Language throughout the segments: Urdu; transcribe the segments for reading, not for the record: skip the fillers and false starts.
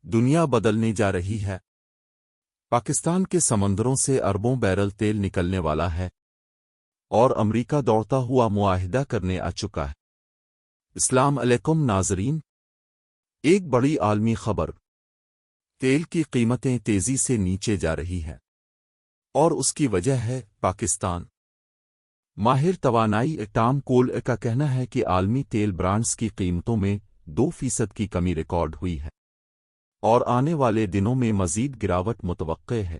دنیا بدلنے جا رہی ہے۔ پاکستان کے سمندروں سے اربوں بیرل تیل نکلنے والا ہے اور امریکہ دوڑتا ہوا معاہدہ کرنے آ چکا ہے۔ السلام علیکم ناظرین، ایک بڑی عالمی خبر۔ تیل کی قیمتیں تیزی سے نیچے جا رہی ہیں اور اس کی وجہ ہے پاکستان۔ ماہر توانائی ٹام کول کا کہنا ہے کہ عالمی تیل برانڈز کی قیمتوں میں 2% کی کمی ریکارڈ ہوئی ہے اور آنے والے دنوں میں مزید گراوٹ متوقع ہے۔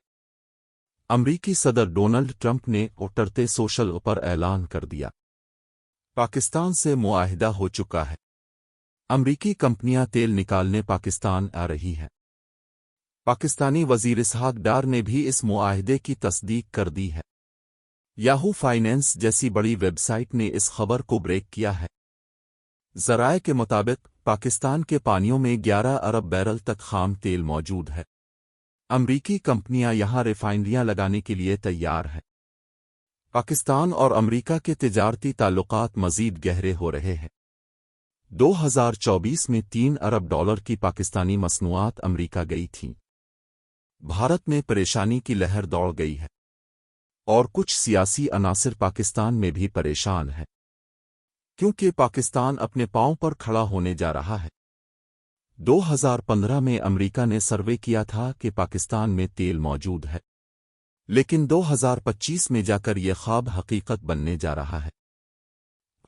امریکی صدر ڈونلڈ ٹرمپ نے ٹوئٹر سوشل پر اعلان کر دیا، پاکستان سے معاہدہ ہو چکا ہے۔ امریکی کمپنیاں تیل نکالنے پاکستان آ رہی ہیں۔ پاکستانی وزیر اسحاق ڈار نے بھی اس معاہدے کی تصدیق کر دی ہے۔ یاہو فائنانس جیسی بڑی ویب سائٹ نے اس خبر کو بریک کیا ہے۔ ذرائع کے مطابق پاکستان کے پانیوں میں 11 ارب بیرل تک خام تیل موجود ہے۔ امریکی کمپنیاں یہاں ریفائنریاں لگانے کے لیے تیار ہیں۔ پاکستان اور امریکہ کے تجارتی تعلقات مزید گہرے ہو رہے ہیں۔ 2024 میں 3 ارب ڈالر کی پاکستانی مصنوعات امریکہ گئی تھیں۔ بھارت میں پریشانی کی لہر دوڑ گئی ہے اور کچھ سیاسی عناصر پاکستان میں بھی پریشان ہیں، کیونکہ پاکستان اپنے پاؤں پر کھڑا ہونے جا رہا ہے۔ 2015 میں امریکہ نے سروے کیا تھا کہ پاکستان میں تیل موجود ہے، لیکن 2025 میں جا کر یہ خواب حقیقت بننے جا رہا ہے۔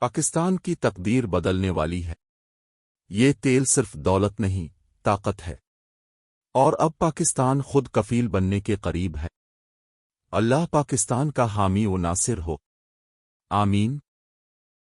پاکستان کی تقدیر بدلنے والی ہے۔ یہ تیل صرف دولت نہیں، طاقت ہے، اور اب پاکستان خود کفیل بننے کے قریب ہے۔ اللہ پاکستان کا حامی و ناصر ہو، آمین۔